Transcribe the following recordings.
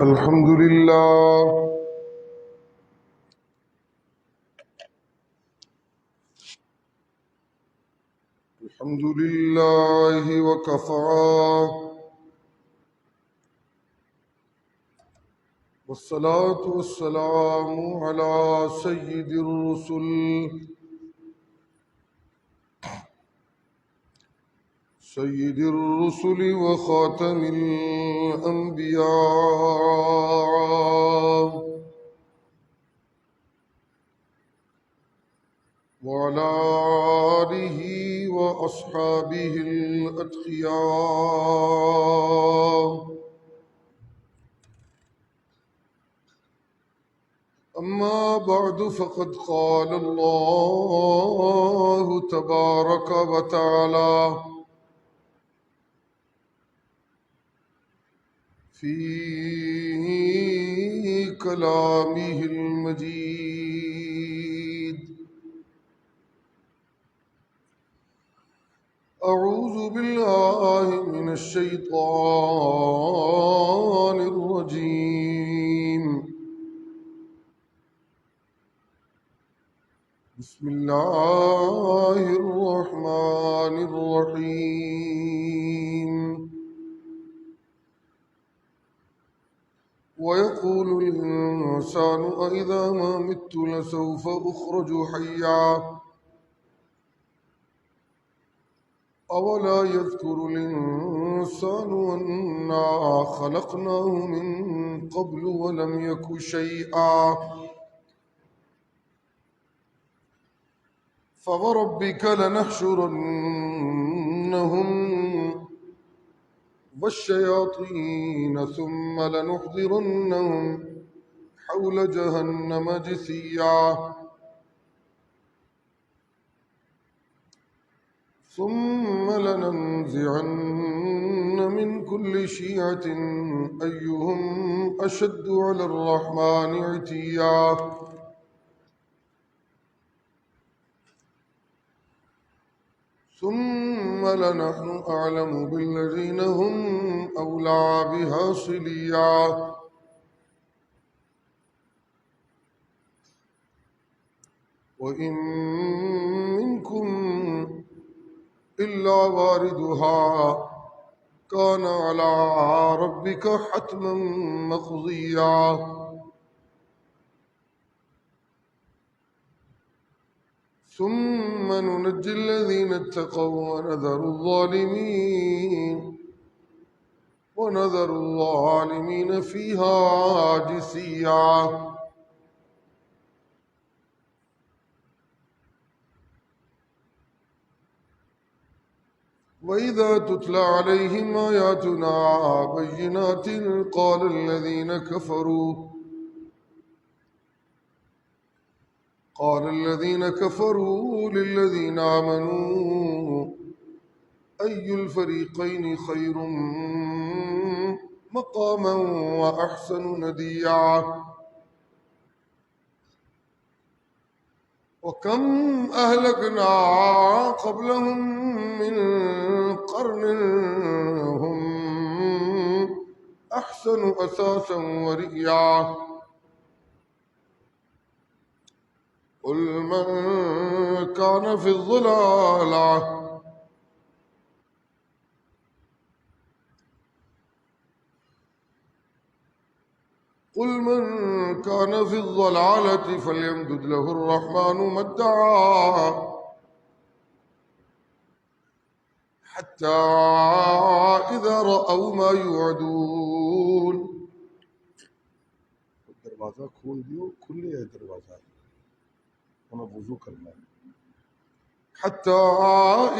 الحمد لله الحمد لله وكفى والصلاة والسلام على سيد الرسل وخاتم الأنبياء وعلى آله وأصحابه الأتقياء. أما بعد فقد قال الله تبارك وتعالى في كلامه المجيد: أعوذ بالله من الشيطان الرجيم. بسم الله الرحمن الرحيم. ويقول الإنسان أإذا ما مت لسوف أخرج حيا أولا يذكر الإنسان أنا خلقناه من قبل ولم يك شيئا فوربك لنحشرنهم والشياطين ثم لنحضرنهم حول جهنم جثيا ثم لننزعن من كل شيعة أيهم أشد على الرحمن عتيا ثم لنحن أعلم بالذين هم أولى بها صليا وإن منكم إلا واردها كان على ربك حتما مقضيا. ثم ننجي الذين اتقوا ونذر الظالمين فيها جثيا. وإذا تتلى عليهم آياتنا بينات قال الذين كفروا للذين آمنوا أي الفريقين خير مقاما وأحسن نديا. وكم أهلكنا قبلهم من قرن هم أحسن أثاثا ورئيا. قل من كان في الضلالة فليمدد له الرحمن مدا حتى إذا رأوا ما يوعدون. دروازہ کھول دیو، کھلے ہے دروازہ، انہیں وضو کرنا ہے. حتى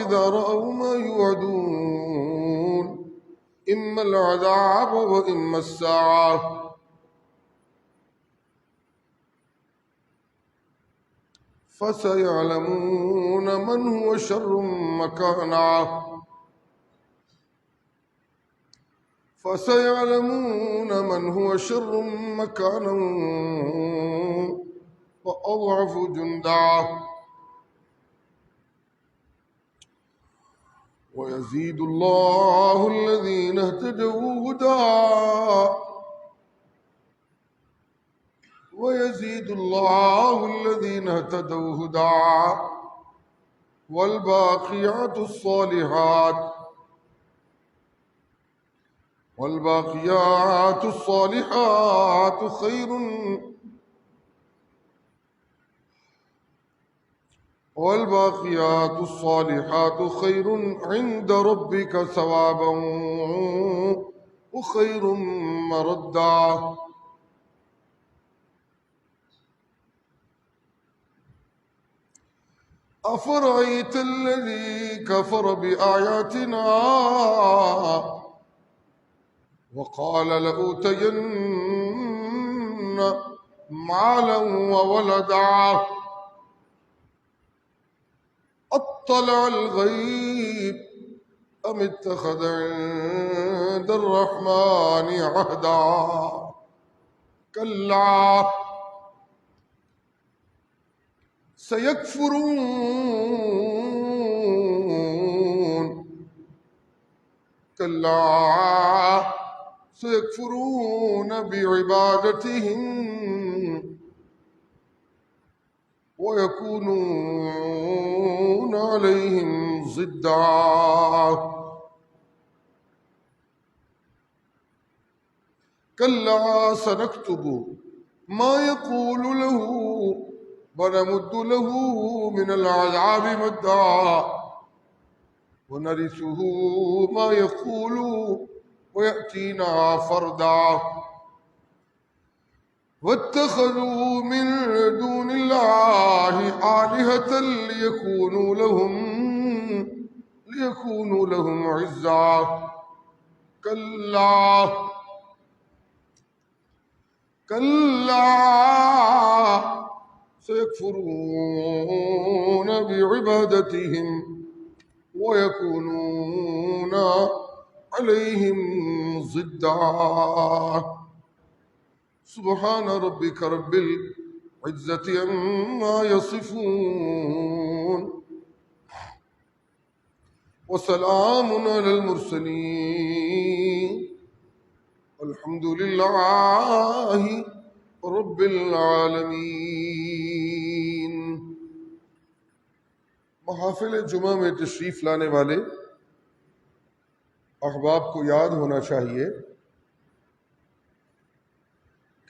إذا رأوا ما يوعدون إما العذاب وإما الساعة فسيعلمون من هو شر مكانا وأضعف جندا. ويزيد الله الذين اهتدوا هدى ويزيد الله الذين اهتدوا هدى والباقيات الصالحات خير عند ربك ثوابا وخير مردا. أفرأيت الذي كفر بآياتنا وقال لأوتين مالا وولدا اطلع الغيب أم اتخذ عند الرحمن عهدا كلا سيكفرون بعبادتهم ويكونون عليهم ضدا. كلا سنكتب ما يقول له ونمد له من العذاب مدا ونرثه ما يقول ويأتينا فردا. واتخذوا من دون الله آلهة ليكونوا لهم عزا. كلا سيكفرون بعبادتهم ويكونون عليهم ضدا. سبحان ربك رب العزة عما يصفون وسلام على المرسلين والحمد لله رب العالمین. محافل جمعہ میں تشریف لانے والے احباب کو یاد ہونا چاہیے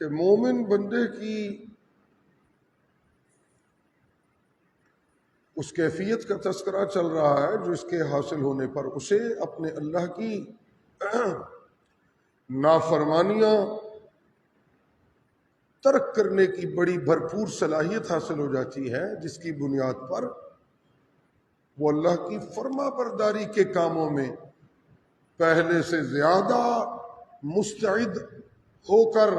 کہ مومن بندے کی اس کیفیت کا تذکرہ چل رہا ہے جو اس کے حاصل ہونے پر اسے اپنے اللہ کی نافرمانیاں ترک کرنے کی بڑی بھرپور صلاحیت حاصل ہو جاتی ہے، جس کی بنیاد پر وہ اللہ کی فرما برداری کے کاموں میں پہلے سے زیادہ مستعد ہو کر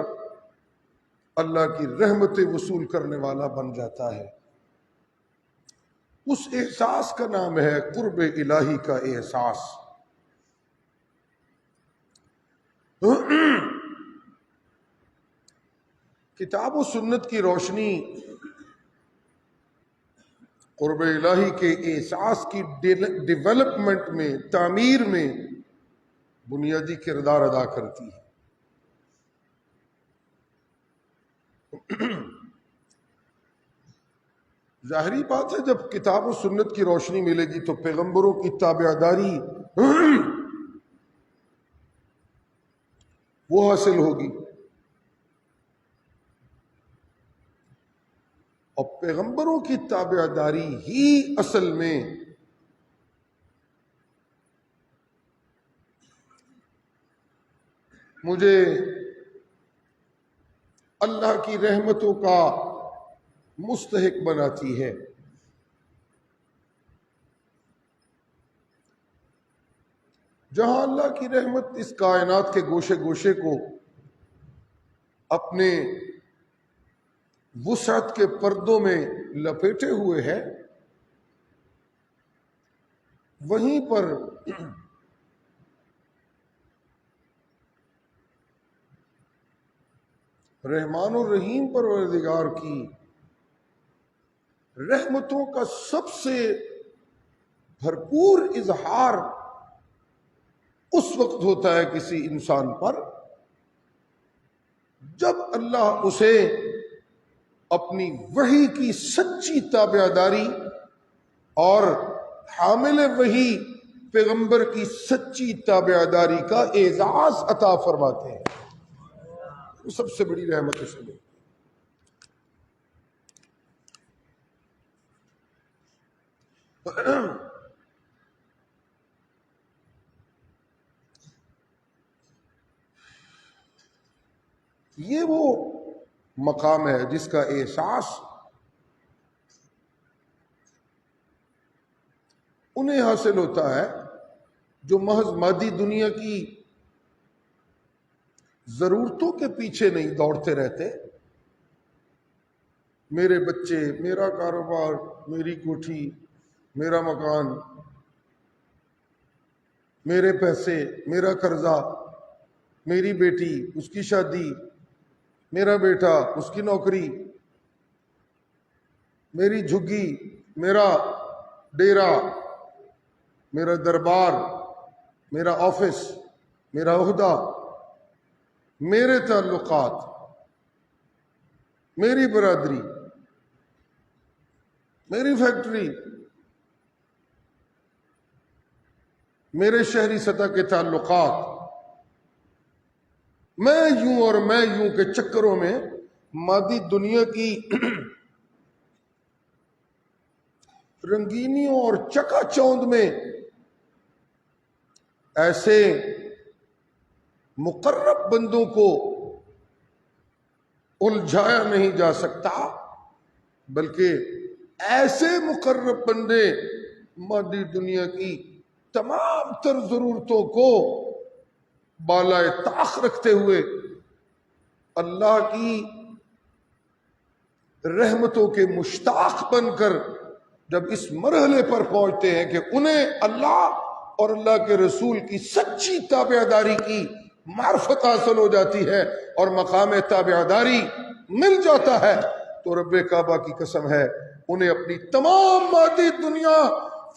اللہ کی رحمت وصول کرنے والا بن جاتا ہے. اس احساس کا نام ہے قرب الہی کا احساس. کتاب و سنت کی روشنی قرب الہی کے احساس کی ڈیولپمنٹ میں، تعمیر میں بنیادی کردار ادا کرتی ہے. ظاہری بات ہے جب کتاب و سنت کی روشنی ملے گی تو پیغمبروں کی تابعداری وہ حاصل ہوگی، اور پیغمبروں کی تابعداری ہی اصل میں مجھے اللہ کی رحمتوں کا مستحق بناتی ہے. جہاں اللہ کی رحمت اس کائنات کے گوشے گوشے کو اپنے وسعت کے پردوں میں لپیٹے ہوئے ہے، وہیں پر رحمان الرحیم پروردگار کی رحمتوں کا سب سے بھرپور اظہار اس وقت ہوتا ہے کسی انسان پر جب اللہ اسے اپنی وحی کی سچی تابعداری اور حامل وحی پیغمبر کی سچی تابعداری کا اعزاز عطا فرماتے ہیں. وہ سب سے بڑی رحمت اسے ملتی ہے. یہ وہ مقام ہے جس کا احساس انہیں حاصل ہوتا ہے جو محض مادی دنیا کی ضرورتوں کے پیچھے نہیں دوڑتے رہتے. میرے بچے، میرا کاروبار، میری کوٹھی، میرا مکان، میرے پیسے، میرا قرضہ، میری بیٹی، اس کی شادی، میرا بیٹا، اس کی نوکری، میری جھگی، میرا ڈیرا، میرا دربار، میرا آفس، میرا عہدہ، میرے تعلقات، میری برادری، میری فیکٹری، میرے شہری سطح کے تعلقات، میں یوں اور میں یوں کے چکروں میں مادی دنیا کی رنگینیوں اور چکا چوند میں ایسے مقرب بندوں کو الجھایا نہیں جا سکتا، بلکہ ایسے مقرب بندے مادی دنیا کی تمام تر ضرورتوں کو بالائے طاق رکھتے ہوئے اللہ کی رحمتوں کے مشتاق بن کر جب اس مرحلے پر پہنچتے ہیں کہ انہیں اللہ اور اللہ کے رسول کی سچی تابعداری کی معرفت حاصل ہو جاتی ہے اور مقام تابعداری مل جاتا ہے، تو رب کعبہ کی قسم ہے انہیں اپنی تمام مادی دنیا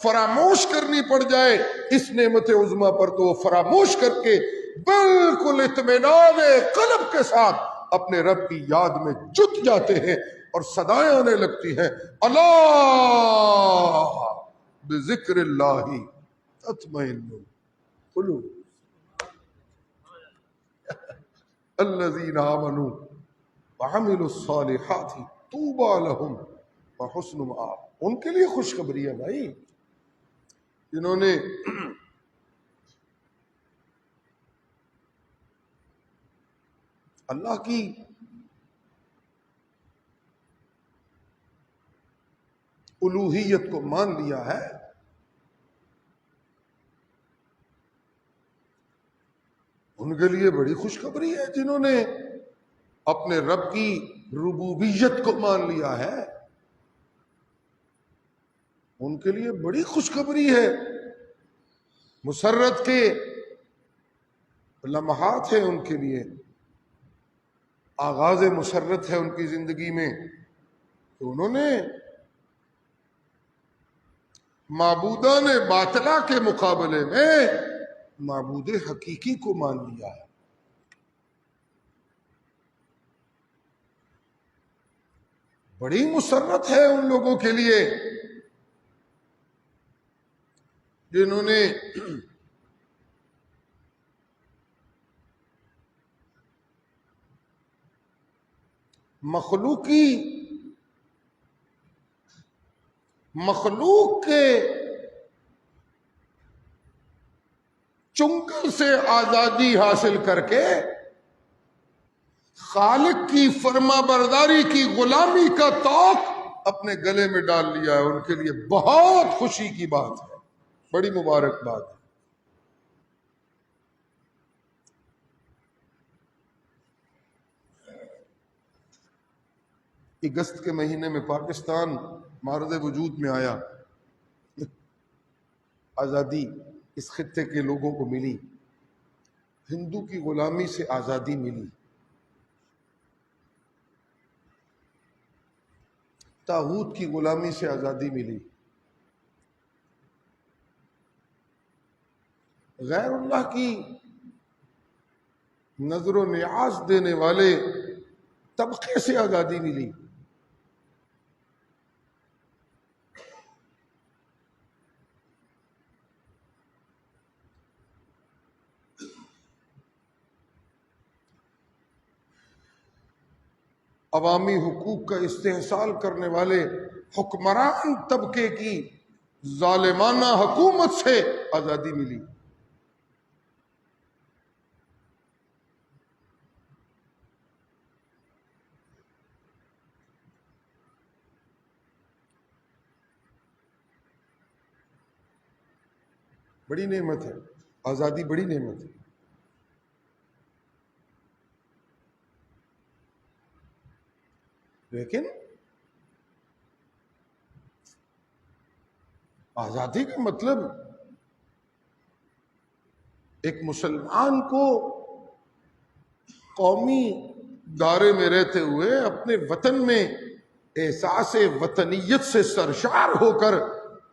فراموش کرنی پڑ جائے اس نعمت عظمیٰ پر، تو وہ فراموش کر کے بالکل اطمینان قلب کے ساتھ اپنے رب کی یاد میں جت جاتے ہیں اور صدائیں آنے لگتی ہیں، اللہ بذکر اللہ تطمئن القلوب الذین آمنوا وعملوا الصالحات طوبی لہم وحسن مآب. ان کے لیے خوشخبری ہے بھائی، جنہوں نے اللہ کی الوہیت کو مان لیا ہے، ان کے لیے بڑی خوشخبری ہے. جنہوں نے اپنے رب کی ربوبیت کو مان لیا ہے ان کے لیے بڑی خوشخبری ہے. مسرت کے لمحات ہیں ان کے لیے، آغاز مسرت ہے ان کی زندگی میں، تو انہوں نے معبودان باطلہ کے مقابلے میں معبود حقیقی کو مان لیا ہے. بڑی مسرت ہے ان لوگوں کے لیے جنہوں نے مخلوق کے چنگل سے آزادی حاصل کر کے خالق کی فرما برداری کی غلامی کا طوق اپنے گلے میں ڈال لیا ہے. ان کے لیے بہت خوشی کی بات ہے، بڑی مبارک بات ہے. اگست کے مہینے میں پاکستان معرض وجود میں آیا، آزادی اس خطے کے لوگوں کو ملی، ہندو کی غلامی سے آزادی ملی، طاغوت کی غلامی سے آزادی ملی، غیر اللہ کی نظر و نیاز دینے والے طبقے سے آزادی ملی. عوامی حقوق کا استحصال کرنے والے حکمران طبقے کی ظالمانہ حکومت سے آزادی ملی۔ بڑی نعمت ہے آزادی، بڑی نعمت ہے۔ لیکن آزادی کا مطلب ایک مسلمان کو قومی دائرے میں رہتے ہوئے اپنے وطن میں احساس وطنیت سے سرشار ہو کر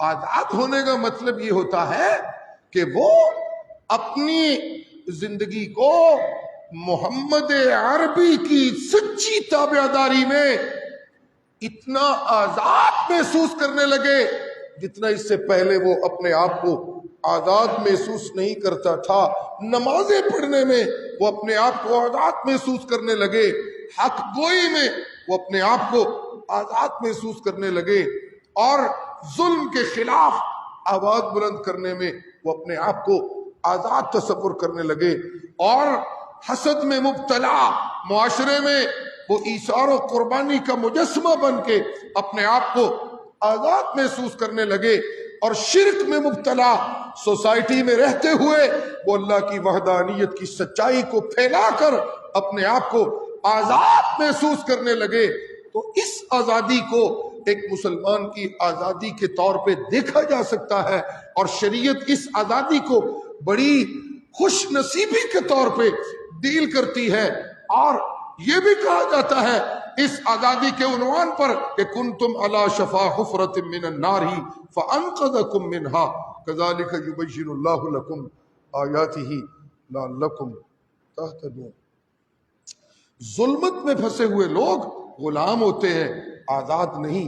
آزاد ہونے کا مطلب یہ ہوتا ہے کہ وہ اپنی زندگی کو محمد عربی کی سچی تابعداری میں اتنا آزاد محسوس کرنے لگے جتنا اس سے پہلے وہ اپنے آپ کو آزاد محسوس نہیں کرتا تھا۔ نمازیں پڑھنے میں وہ اپنے آپ کو آزاد محسوس کرنے لگے، حق گوئی میں وہ اپنے آپ کو آزاد محسوس کرنے لگے، اور ظلم کے خلاف آواز بلند کرنے میں وہ اپنے آپ کو آزاد تصور کرنے لگے، اور حسد میں مبتلا معاشرے میں وہ ایثار و قربانی کا مجسمہ بن کے اپنے آپ کو آزاد محسوس کرنے لگے، اور شرک میں مبتلا سوسائٹی میں رہتے ہوئے وہ اللہ کی وحدانیت کی سچائی کو پھیلا کر اپنے آپ کو آزاد محسوس کرنے لگے۔ تو اس آزادی کو ایک مسلمان کی آزادی کے طور پہ دیکھا جا سکتا ہے، اور شریعت اس آزادی کو بڑی خوش نصیبی کے طور پہ ڈیل کرتی ہے، اور یہ بھی کہا جاتا ہے اس آزادی کے عنوان پر کہ کنتم علی شفا حفرۃ من النار فانقذکم منها کذالک یبین اللہ لکم آیاتہ لعلکم تہتدون۔ ظلمت میں پھنسے ہوئے لوگ غلام ہوتے ہیں، آزاد نہیں۔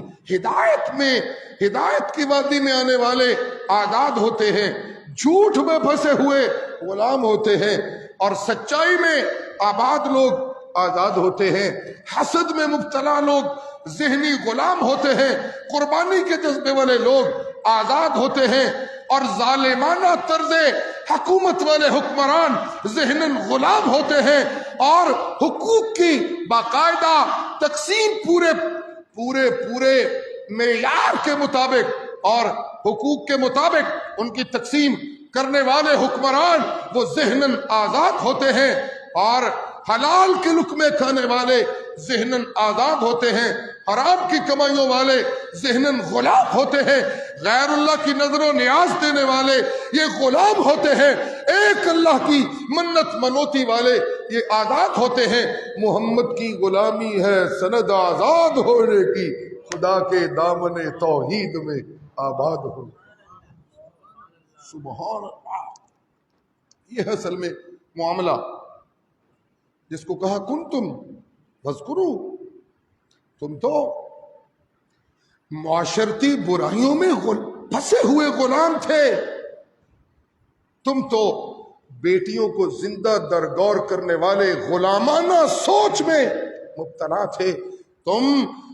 ہدایت کی وادی میں آنے والے آزاد ہوتے ہیں، جھوٹ میں پھنسے ہوئے غلام ہوتے ہیں، اور سچائی میں آباد لوگ آزاد ہوتے ہیں۔ حسد میں مبتلا لوگ ذہنی غلام ہوتے ہیں، قربانی کے جذبے والے لوگ آزاد ہوتے ہیں، اور ظالمانہ طرز حکومت والے حکمران ذہناً غلام ہوتے ہیں، اور حقوق کی باقاعدہ تقسیم پورے معیار کے مطابق اور حقوق کے مطابق ان کی تقسیم کرنے والے حکمران وہ ذہناً آزاد ہوتے ہیں، اور حلال کے لقمے کھانے والے ذہناً آزاد ہوتے ہیں، حرام کی کمائیوں والے ذہناً غلام ہوتے ہیں، غیر اللہ کی نظر و نیاز دینے والے یہ غلام ہوتے ہیں، ایک اللہ کی منت منوتی والے یہ آزاد ہوتے ہیں۔ محمد کی غلامی ہے سند آزاد ہونے کی، خدا کے دامن توحید میں آباد ہو۔ سبحان اللہ۔ یہ ہے اصل میں معاملہ جس کو کہا کنتم فاذکروا، تم تو معاشرتی برائیوں میں پھنسے ہوئے غلام تھے، تم تو بیٹیوں کو زندہ درگور کرنے والے غلامانہ سوچ میں مبتلا تھے، تم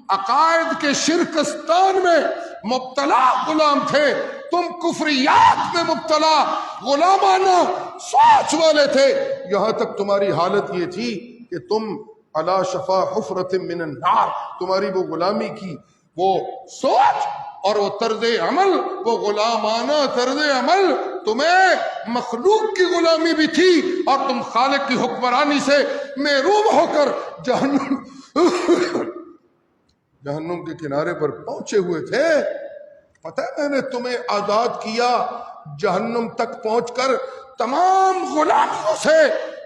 عقائد کے شرکستان میں مبتلا غلام تھے، تم کفریات میں مبتلا غلامانہ سوچ والے تھے، یہاں تک تمہاری حالت یہ تھی کہ تم علی شفا حفرۃ من النار، تمہاری وہ غلامی کی وہ سوچ اور وہ طرز عمل، وہ غلامانہ طرز عمل تمہیں مخلوق کی غلامی بھی تھی، اور تم خالق کی حکمرانی سے محروم ہو کر جہنم کے کنارے پر پہنچے ہوئے تھے۔ پتہ ہے میں نے تمہیں آزاد کیا، جہنم تک پہنچ کر تمام غلامیوں سے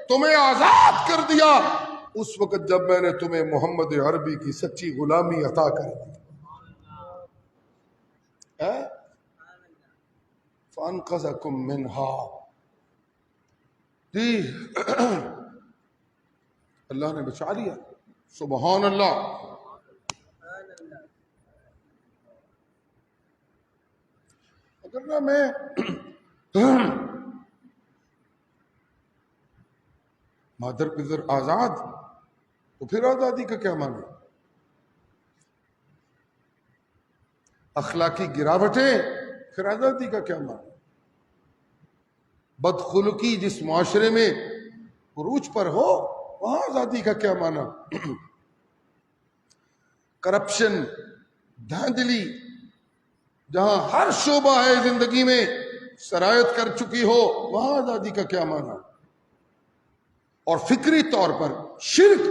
تمہیں آزاد کر دیا اس وقت جب میں نے تمہیں محمد عربی کی سچی غلامی عطا کر دی۔ فَأَنْقَذَكُمْ مِنْهَا، جی اللہ نے بچا لیا۔ سبحان اللہ۔ اگر نہ میں مادر پدر آزاد تو پھر آزادی کا کیا معنی؟ اخلاقی گراوٹیں، پھر آزادی کا کیا معنی؟ بدخلقی جس معاشرے میں عروج پر ہو وہاں آزادی کا کیا معنی؟ کرپشن، دھاندلی جہاں ہر شعبہ ہے زندگی میں سرایت کر چکی ہو وہاں آزادی کا کیا معنی؟ اور فکری طور پر شرک،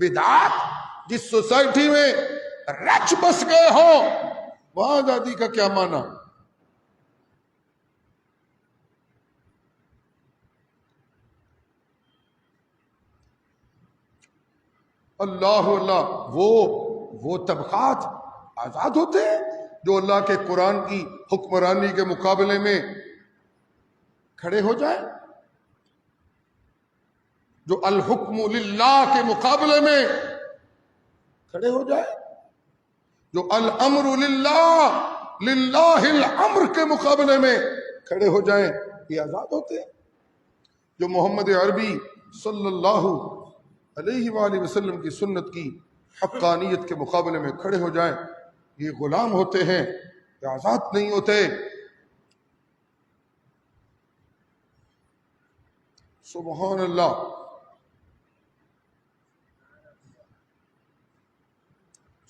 بدعات جس سوسائٹی میں رچ بس گئے ہو وہاں آزادی کا کیا معنی؟ اللہ اللہ وہ طبقات آزاد ہوتے ہیں جو اللہ کے قرآن کی حکمرانی کے مقابلے میں کھڑے ہو جائیں، جو الحکم للہ کے مقابلے میں کھڑے ہو جائیں، جو الامر للہ الامر کے مقابلے میں کھڑے ہو جائیں، یہ آزاد ہوتے ہیں۔ جو محمد عربی صلی اللہ علیہ وآلہ وسلم کی سنت کی حقانیت کے مقابلے میں کھڑے ہو جائیں، یہ غلام ہوتے ہیں، یہ آزاد نہیں ہوتے۔ سبحان اللہ،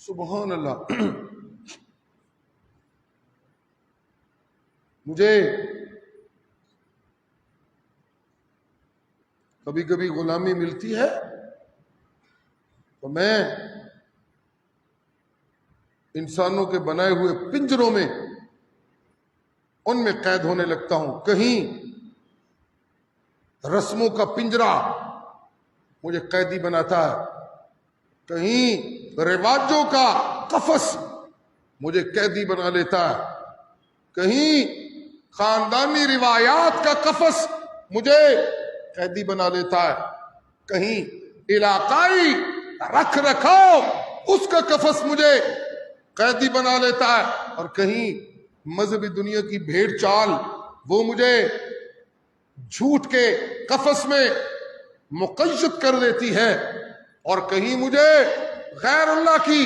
سبحان اللہ۔ مجھے کبھی کبھی غلامی ملتی ہے تو میں انسانوں کے بنائے ہوئے پنجروں میں ان میں قید ہونے لگتا ہوں۔ کہیں رسموں کا پنجرہ مجھے قیدی بناتا ہے، کہیں رواجوں کا قفس مجھے قیدی بنا لیتا ہے، کہیں خاندانی روایات کا قفس مجھے قیدی بنا لیتا ہے، کہیں علاقائی رکھ رکھاؤ اس کا قفس مجھے قیدی بنا لیتا ہے، اور کہیں مذہبی دنیا کی بھیڑ چال وہ مجھے جھوٹ کے قفس میں مقید کر دیتی ہے، اور کہیں مجھے غیر اللہ کی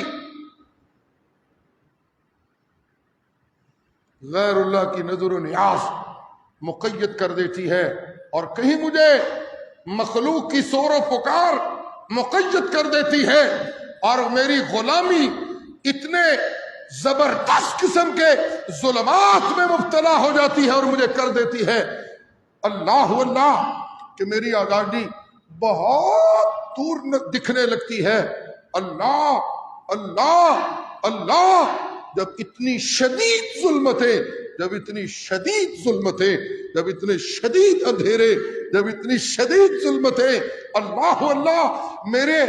نظر و نیاز مقید کر دیتی ہے، اور کہیں مجھے مخلوق کی سور و پکار مقید کر دیتی ہے، اور میری غلامی اتنے زبردست قسم کے ظلمات میں مبتلا ہو جاتی ہے اور مجھے کر دیتی ہے اللہ اللہ کہ میری آزادی بہت دور دکھنے لگتی ہے۔ اللہ اللہ اللہ، جب اتنی شدید ظلمتیں، جب اتنی شدید ظلمتیں، جب اتنے شدید اندھیرے، جب اتنی شدید ظلمتیں اللہ اللہ میرے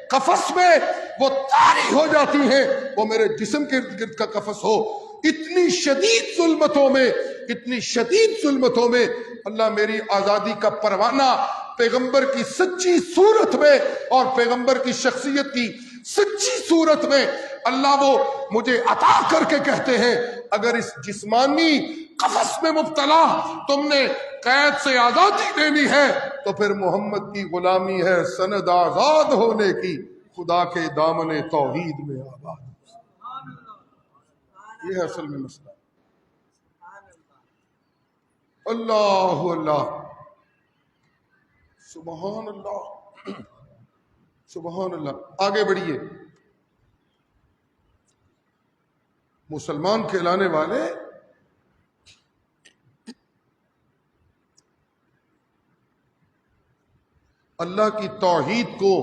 قفس میں وہ طاری ہو جاتی ہیں، وہ میرے جسم کے ارد گرد کا قفس ہو، اتنی شدید ظلمتوں میں، اتنی شدید ظلمتوں میں اللہ میری آزادی کا پروانہ پیغمبر کی سچی صورت میں اور پیغمبر کی شخصیت کی سچی صورت میں اللہ وہ مجھے عطا کر کے کہتے ہیں، اگر اس جسمانی قفس میں مبتلا تم نے قید سے آزادی لینی ہے تو پھر محمد کی غلامی ہے سند آزاد ہونے کی، خدا کے دامن توحید میں آباد۔ یہ ہے اصل میں مسئلہ۔ اللہ اللہ، سبحان اللہ، سبحان اللہ۔ آگے بڑھیے۔ مسلمان کہلانے والے اللہ کی توحید کو،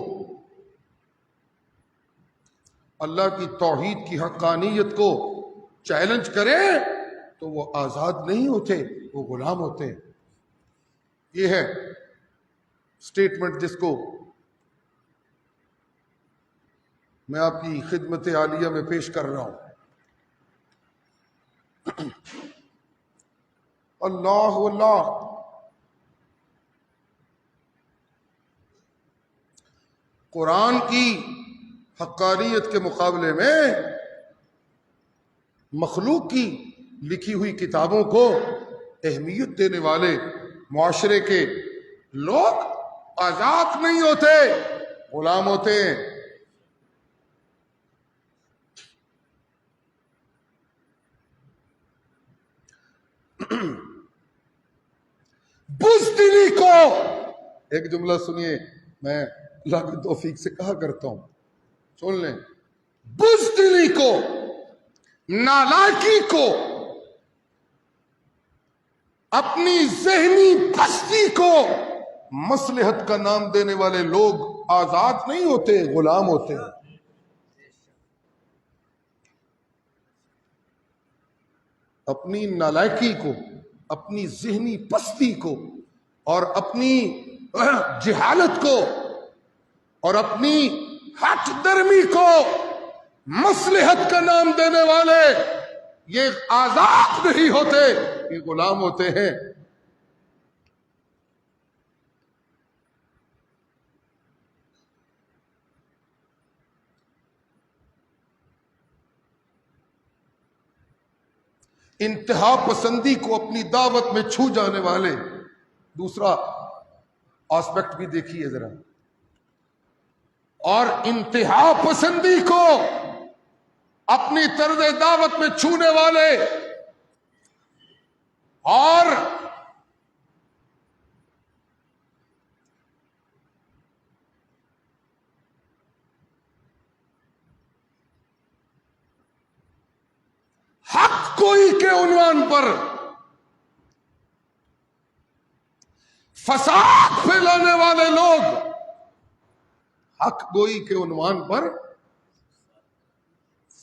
اللہ کی توحید کی حقانیت کو چیلنج کرے تو وہ آزاد نہیں ہوتے، وہ غلام ہوتے ہیں۔ یہ ہے سٹیٹمنٹ جس کو میں آپ کی خدمت عالیہ میں پیش کر رہا ہوں۔ اللہ اللہ، قرآن کی حقانیت کے مقابلے میں مخلوق کی لکھی ہوئی کتابوں کو اہمیت دینے والے معاشرے کے لوگ آزاد نہیں ہوتے، غلام ہوتے ہیں۔ بزدلی کو، ایک جملہ سنیے، میں اللہ کی توفیق سے کہا کرتا ہوں، سن لیں، بزدلی کو، نالائکی کو، اپنی ذہنی پستی کو مصلحت کا نام دینے والے لوگ آزاد نہیں ہوتے، غلام ہوتے ہیں۔ اپنی نالائکی کو، اپنی ذہنی پستی کو، اور اپنی جہالت کو، اور اپنی ہٹ درمی کو مصلحت کا نام دینے والے یہ آزاد نہیں ہوتے، یہ غلام ہوتے ہیں۔ انتہا پسندی کو اپنی دعوت میں چھو جانے والے، دوسرا آسپیکٹ بھی دیکھیے ذرا، اور انتہا پسندی کو اپنی طرز دعوت میں چھونے والے، اور حق کوئی کے عنوان پر فساد پھیلانے والے لوگ، حق گوئی کے عنوان پر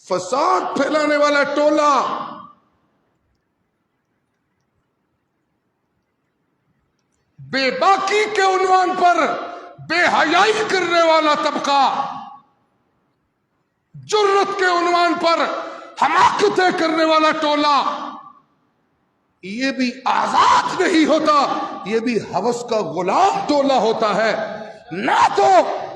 فساد پھیلانے والا ٹولہ، بے باکی کے عنوان پر بے حیائی کرنے والا طبقہ، جرت کے عنوان پر حماقتیں کرنے والا ٹولہ، یہ بھی آزاد نہیں ہوتا، یہ بھی ہوس کا غلام ٹولہ ہوتا ہے۔ نہ تو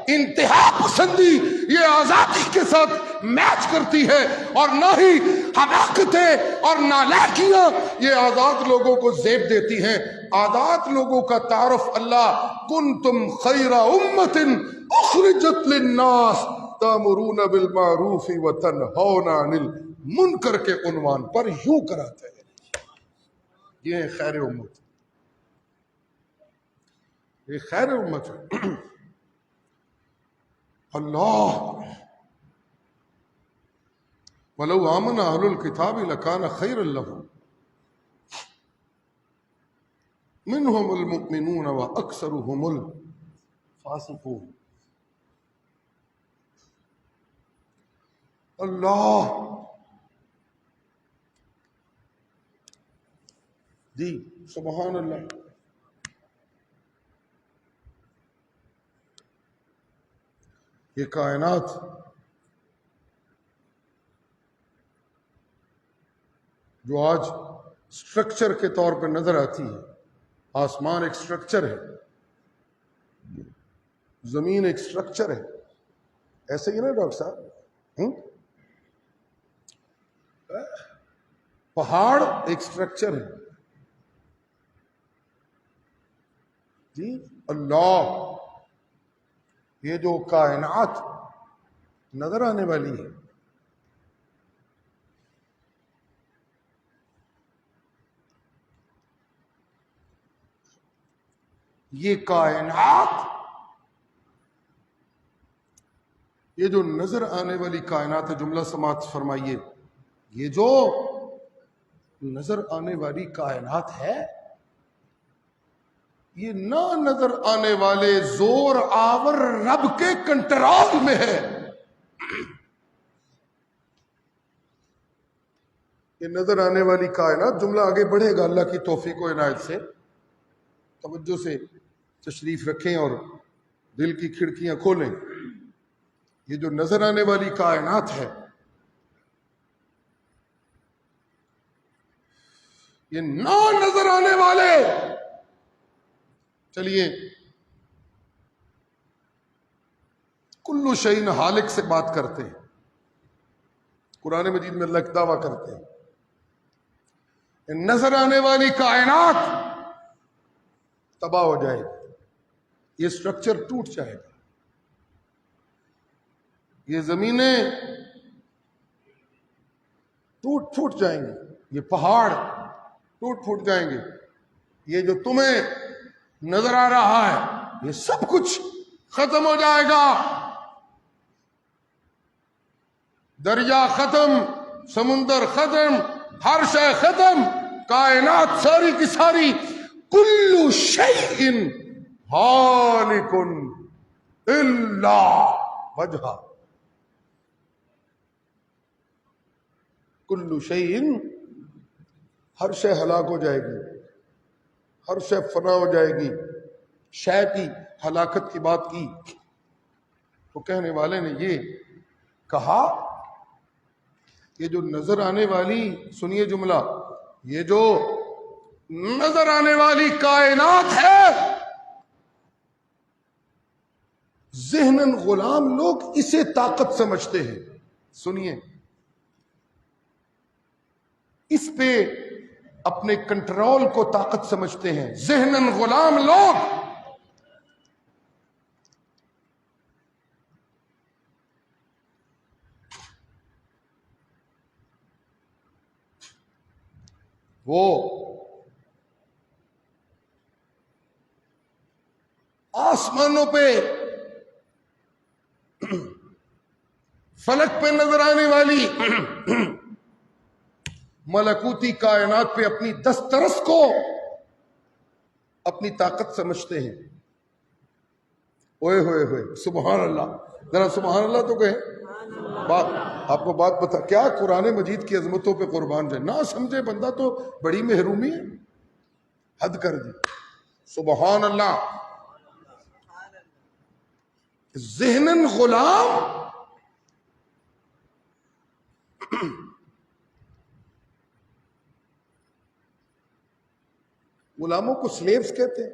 انتہا پسندی یہ آزادی کے ساتھ میچ کرتی ہے، اور نہ ہی حماقتیں اور نالائکیاں یہ آزاد لوگوں کو زیب دیتی ہیں۔ آزاد لوگوں کا تعارف اللہ کنتم خیر امت اخرجت للناس تأمرون بالمعروف وتنہون عن المنکر کے عنوان پر یوں کراتے ہیں، یہ خیر امت، یہ خیر امت ہے۔ اللہ وَلَوْ آمَنَ أَهْلُ الْكِتَابِ لَكَانَ خَيْرًا لَهُمْ مِنْهُمُ الْمُؤْمِنُونَ وَأَكْثَرُهُمُ الْفَاسِقُونَ۔ اللہ جی سبحان اللہ۔ یہ کائنات جو آج سٹرکچر کے طور پہ نظر آتی ہے، آسمان ایک سٹرکچر ہے، زمین ایک سٹرکچر ہے، ایسے ہی نا ڈاکٹر صاحب؟ پہاڑ ایک سٹرکچر ہے جی۔ اللہ یہ جو کائنات نظر آنے والی ہے، یہ کائنات، یہ جو نظر آنے والی کائنات ہے، جملہ سماعت فرمائیے، یہ جو نظر آنے والی کائنات ہے، یہ نہ نظر آنے والے زور آور رب کے کنٹرول میں ہے۔ یہ نظر آنے والی کائنات، جملہ آگے بڑھے گا اللہ کی توفیق و عنایت سے، توجہ سے تشریف رکھیں اور دل کی کھڑکیاں کھولیں۔ یہ جو نظر آنے والی کائنات ہے، یہ نہ نظر آنے والے، چلیے کلو شیء ہالک سے بات کرتے ہیں۔ قرآن مجید میں اللہ ایک دعویٰ کرتے ہیں، نظر آنے والی کائنات تباہ ہو جائے گی، یہ سٹرکچر ٹوٹ جائے گا، یہ زمینیں ٹوٹ جائیں گی، یہ پہاڑ ٹوٹ پھوٹ جائیں گے. یہ جو تمہیں نظر آ رہا ہے یہ سب کچھ ختم ہو جائے گا. دریا ختم، سمندر ختم، ہر شے ختم، کائنات ساری کی ساری. کل شیء ہالک الا وجہہ. کل شیء، ہر شے ہلاک ہو جائے گی، ہر شے فنا ہو جائے گی. شے کی ہلاکت کی بات کی تو کہنے والے نے یہ کہا یہ جو نظر آنے والی، سنیے جملہ، یہ جو نظر آنے والی کائنات ہے، ذہناً غلام لوگ اسے طاقت سمجھتے ہیں. سنیے، اس پہ اپنے کنٹرول کو طاقت سمجھتے ہیں. ذہناً غلام لوگ وہ آسمانوں پہ، فلک پہ نظر آنے والی ملکوتی کائنات پہ اپنی دسترس کو اپنی طاقت سمجھتے ہیں. اوئے ہوئے ہوئے، سبحان اللہ. ذرا سبحان اللہ تو کہیں. بات آپ کو بات بتا، کیا قرآن مجید کی عظمتوں پہ قربان جائے. نہ سمجھے بندہ تو بڑی محرومی ہے، حد کر دی. سبحان اللہ. ذہناً غلام غلاموں کو سلیوز کہتے ہیں.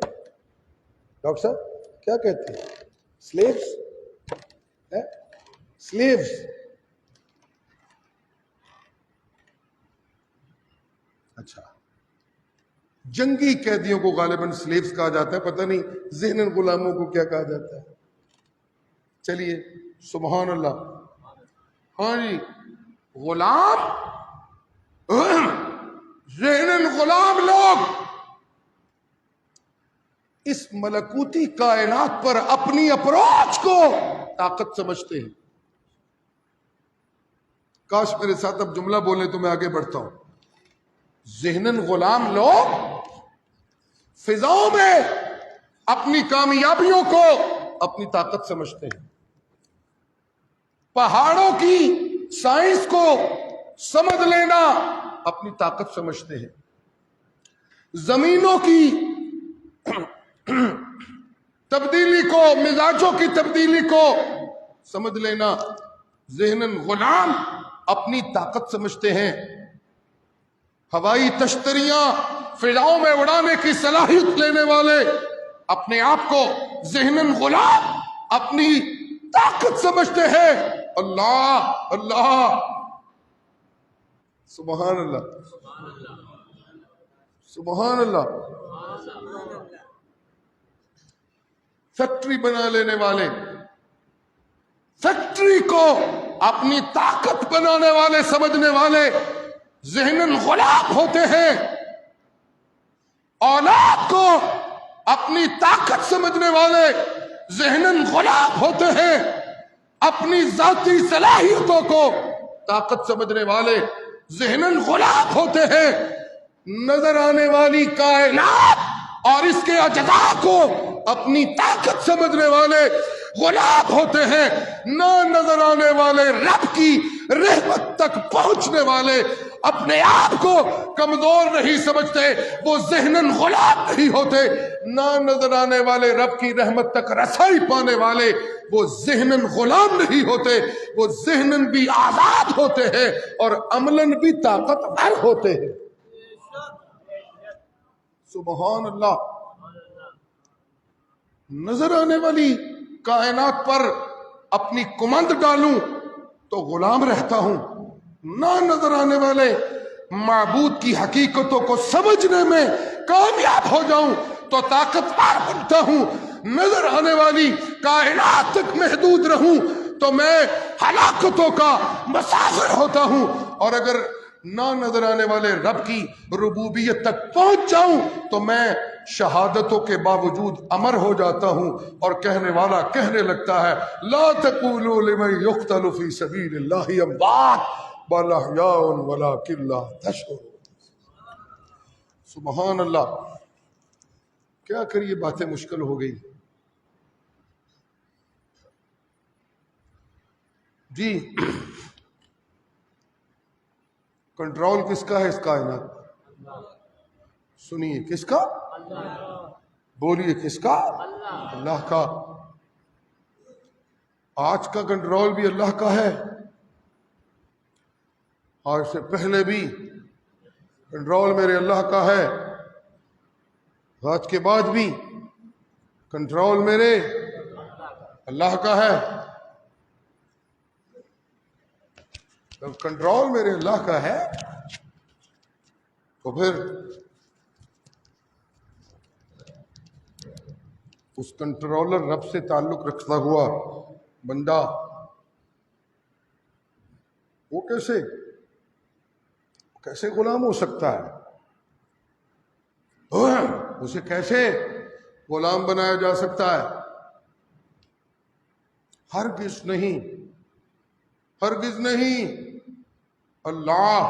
ڈاکٹر صاحب کیا کہتے ہیں؟ سلیوز. اچھا، جنگی قیدیوں کو غالباً سلیوز کہا جاتا ہے، پتہ نہیں ذہناً غلاموں کو کیا کہا جاتا ہے. چلیے سبحان اللہ. ہاں جی، غلام، ذہناً غلام لوگ اس ملکوتی کائنات پر اپنی اپروچ کو طاقت سمجھتے ہیں. کاش میرے ساتھ اب جملہ بولے تو میں آگے بڑھتا ہوں. ذہناً غلام لوگ فضاؤں میں اپنی کامیابیوں کو اپنی طاقت سمجھتے ہیں. پہاڑوں کی سائنس کو سمجھ لینا اپنی طاقت سمجھتے ہیں. زمینوں کی تبدیلی کو، مزاجوں کی تبدیلی کو سمجھ لینا ذہناً غلام اپنی طاقت سمجھتے ہیں. ہوائی تشتریاں فضاؤں میں اڑانے کی صلاحیت لینے والے اپنے آپ کو ذہناً غلام اپنی طاقت سمجھتے ہیں. اللہ اللہ، سبحان اللہ، سبحان اللہ. فیکٹری بنا لینے والے، فیکٹری کو اپنی طاقت بنانے والے سمجھنے والے ذہناً غلام ہوتے ہیں. اولاد کو اپنی طاقت سمجھنے والے ذہناً غلام ہوتے ہیں. اپنی ذاتی صلاحیتوں کو طاقت سمجھنے والے ذہناً غلام ہوتے ہیں. نظر آنے والی کائنات اور اس کے اجزاء کو اپنی طاقت سمجھنے والے غلام ہوتے ہیں. نہ نظر آنے والے رب کی رحمت تک پہنچنے والے اپنے آپ کو کمزور نہیں سمجھتے، وہ ذہناً غلام نہیں ہوتے. نہ نظر آنے والے رب کی رحمت تک رسائی پانے والے وہ ذہناً غلام نہیں ہوتے، وہ ذہناً بھی آزاد ہوتے ہیں اور عملاً بھی طاقتور ہوتے ہیں. سبحان اللہ. نظر آنے والی کائنات پر اپنی کمند ڈالوں تو غلام رہتا ہوں، نہ نظر آنے والے معبود کی حقیقتوں کو سمجھنے میں کامیاب ہو جاؤں تو طاقتور بنتا ہوں. نظر آنے والی کائنات تک محدود رہوں تو میں ہلاکتوں کا مسافر ہوتا ہوں. اور اگر نہ نظر آنے والے رب کی ربوبیت تک پہنچ جاؤں تو میں شہادتوں کے باوجود امر ہو جاتا ہوں، اور کہنے والا کہنے لگتا ہے لا تقولوا لمن يقتل في سبيل الله اموات بل احياء ولكن لا تشعرون۔ سبحان اللہ، کیا کریے، باتیں مشکل ہو گئی جی۔ کنٹرول کس کا ہے اس کائنات؟ سنیے، کس کا؟ بولیے، کس کا؟ اللہ کا۔ آج کا کنٹرول بھی اللہ کا ہے، آج سے پہلے بھی کنٹرول میرے اللہ کا ہے، آج کے بعد بھی کنٹرول میرے اللہ کا ہے۔ جب کنٹرول میرے اللہ کا ہے تو پھر اس کنٹرولر رب سے تعلق رکھتا ہوا بندہ وہ کیسے غلام ہو سکتا ہے؟ اسے کیسے غلام بنایا جا سکتا ہے؟ ہرگز نہیں، ہرگز نہیں۔ اللہ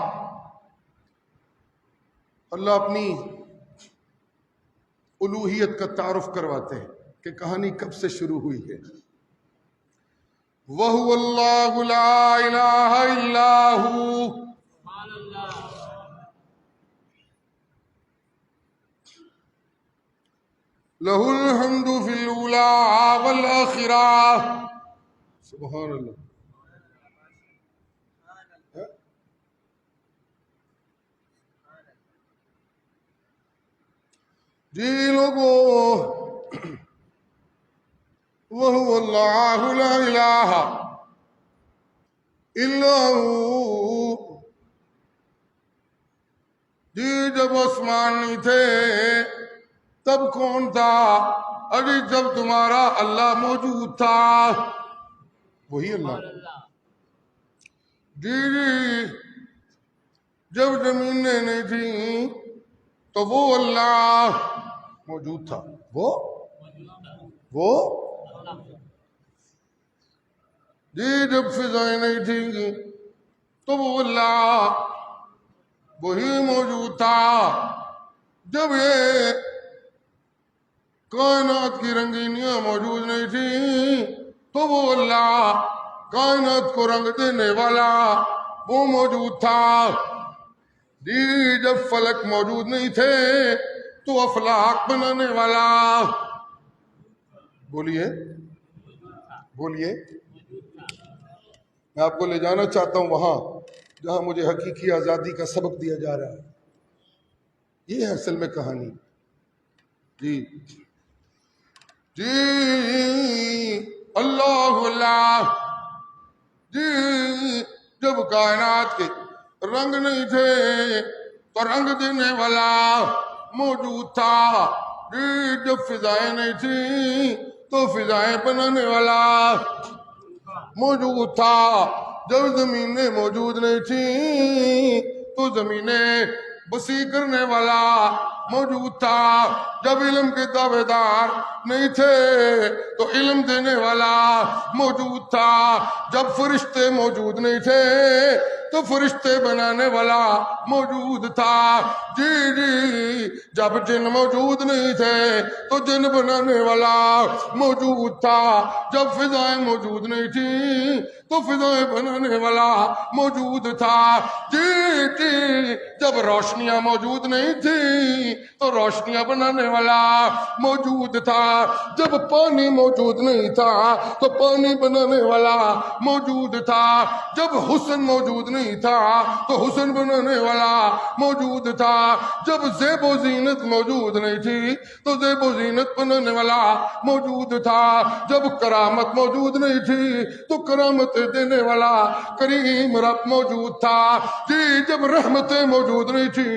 اپنی الوہیت کا تعارف کرواتے ہیں کہ کہانی کب سے شروع ہوئی ہے۔ وَهُوَ اللَّهُ لَا إِلَٰهَ إِلَّا هُوَ لَهُ الْحَمْدُ فِي الْأُولَىٰ وَالْآخِرَةِ۔ سبحان اللہ۔ جی لوگو، وَهُوَ اللَّهُ لَا إِلَٰهَ إِلَّا هُوَ۔ جی جب آسمان نہیں تھے تب کون تھا؟ ابھی جب تمہارا اللہ موجود تھا وہی اللہ۔ جی جب زمینیں نہیں تھیں تو وہ اللہ موجود تھا، وہ جی جب فضائیں نہیں تھیں تو وہ اللہ وہی موجود تھا، جب یہ کائنات کی رنگینیاں موجود نہیں تھیں تو وہ اللہ کائنات کو رنگ دینے والا وہ موجود تھا۔ جی جب فلک موجود نہیں تھے تو افلاک بنانے والا، بولیے میں آپ کو لے جانا چاہتا ہوں وہاں جہاں مجھے حقیقی آزادی کا سبق دیا جا رہا ہے۔ یہ ہے اصل میں کہانی۔ جی اللہ جی جب کائنات کے رنگ نہیں تھے تو رنگ دینے والا موجود تھا۔ جی جب فضائیں نہیں تھیں تو فضائیں بنانے والا موجود تھا، جب زمینیں موجود نہیں تھیں تو زمینیں بسی کرنے والا موجود تھا، جب علم کے دعوے دار نہیں تھے تو علم دینے والا موجود تھا، جب فرشتے موجود نہیں تھے تو فرشتے بنانے والا موجود تھا۔ جی جب جن موجود نہیں تھے تو جن بنانے والا موجود تھا، جب فضائیں موجود نہیں تھیں تو فضائیں بنانے والا موجود تھا۔ جی جب روشنیاں موجود نہیں تھیں تو روشنیاں بنانے والا موجود تھا، جب پانی موجود نہیں تھا تو پانی بنانے والا موجود تھا، جب حسن موجود نہیں تھا تو حسن بنانے والا موجود تھا، جب زیب و زینت موجود نہیں تھی تو زیب و زینت بنانے والا موجود تھا، جب کرامت موجود نہیں تھی تو کرامت دینے والا کریم رب موجود تھا۔ جی جب رحمتیں موجود نہیں تھی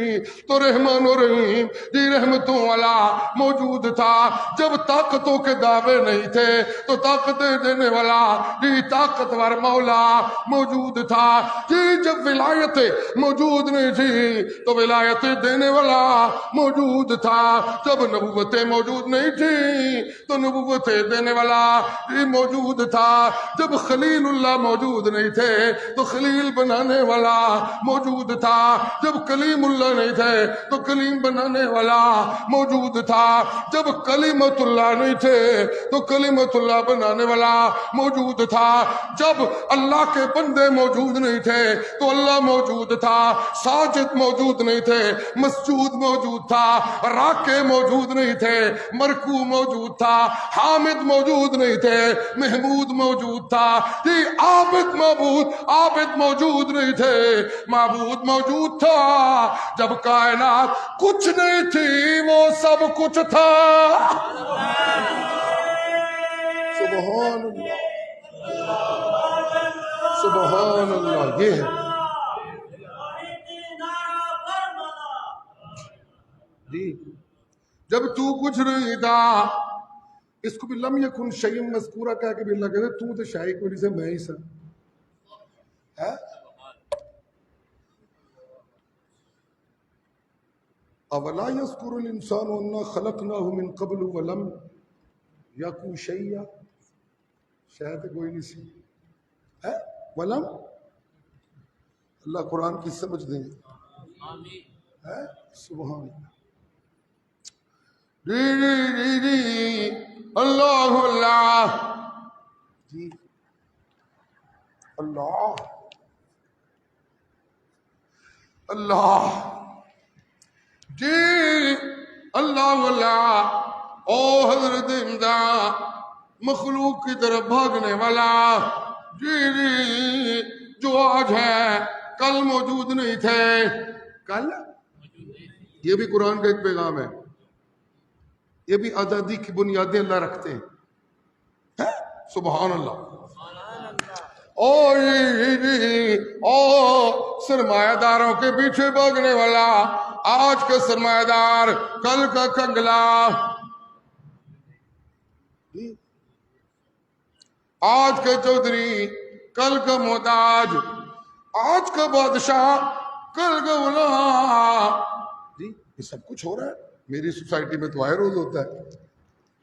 تو رحمان و رحیم جی رحمتوں والا موجود تھا جب طاقتوں کے دعوے نہیں تھے تو طاقتیں دینے والا جی طاقتور مولا موجود تھا جی جب ولایت موجود نہیں تھی تو ولایت دینے والا موجود تھا جب نبوتیں موجود نہیں تھی تو نبوتیں دینے والا جی موجود تھا جب خلیل اللہ موجود نہیں تھے تو خلیل بنانے والا موجود تھا جب کلیم اللہ نہیں تھے تو کلیم بنانے والا موجود تھا جب کلمت اللہ نہیں تھے تو کلمت اللہ بنانے والا موجود تھا جب اللہ کے بندے موجود نہیں تھے تو اللہ موجود تھا ساجد موجود نہیں تھے مسجود موجود تھا راکع موجود نہیں تھے مرکوع موجود تھا حامد موجود نہیں تھے محمود موجود تھا جی عابد عابد موجود نہیں تھے معبود موجود تھا جب کائنات کچھ نہیں تھی وہ سب کچھ تھا سبحان اللہ سبحان اللہ یہ ہے جی جب تو کچھ نہیں تھا اس کو بھی لم یکن شیء مذکورہ کہہ کے بھی اللہ کہتے تو تو شاہی کو نہیں سے میں ہی سا ہے اولا یذکر الانسان انا خلقناه من قبل ولم یکن شیئا شاید کوئی نہیں سی ہے ولم اللہ قرآن کی سمجھ دیں ہے سبحان اللہ اللہ جی اللہ اللہ جی اللہ اللہ او حضرت امداد مخلوق کی طرف بھاگنے والا جی جو آج ہے کل موجود نہیں تھے کل یہ بھی قرآن کا ایک پیغام ہے یہ بھی آزادی کی بنیادیں اللہ رکھتے ہیں سبحان اللہ او سرمایہ داروں کے پیچھے بھاگنے والا آج کا سرمایہ دار کل کا کنگلا آج کا چودھری کل کا محتاج آج کا بادشاہ کل کا غلام جی یہ سب کچھ ہو رہا ہے میری سوسائٹی میں تو آئے روز ہوتا ہے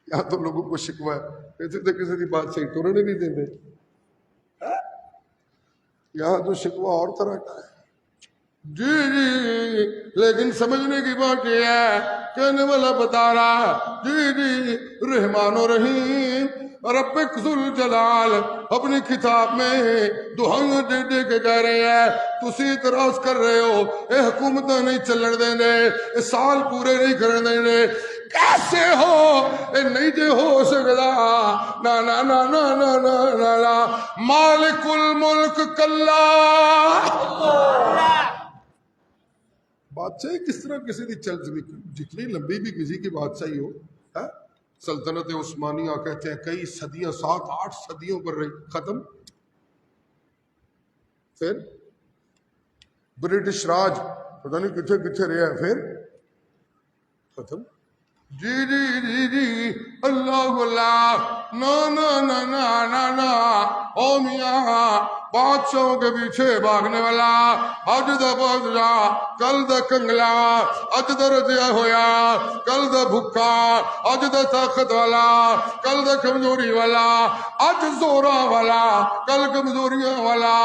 یہاں تو لوگوں کو شکوہ ہے کہتے تھے کسی کی بات صحیح تو انہوں نے نہیں دیں یہاں تو شکوہ اور طرح کا ہے جی جی لیکن سمجھنے کی بات یہ ہے کہنے والا بتا رہا جی جی رحمان و رحیم رب ذوالجلال اپنی کتاب میں دہائیاں دے دے کے کہہ رہے ہیں تسی اعتراض کر رہے ہو اے حکومتیں نہیں چلن دیں گے اے سال پورے نہیں کرن دیں گے کیسے ہو اے نہیں دے ہو سکتا نا نا نا نا نا نا نا نا مالک الملک کلا بادشاہی کس طرح کسی کی چل جتنی لمبی بھی کسی کی بادشاہی ہو سلطنت عثمانیہ کہتے ہیں کئی صدیاں 7-8 صدیوں پر رہی ختم پھر برٹش راج پتہ نہیں کتنے کتنے رہا ہے پھر ختم جی جی جی جی اللہ اللہ نا نا نا نا نا نا او میاں بادشاہوں کے پیچھے بھاگنے والا اج دا بادشاہ کل دا کنگلا اج دا رجیا ہویا کل دا بھکا اج دا طاقت والا کل دا کمزوری والا اج زوراں والا کل کمزوریاں والا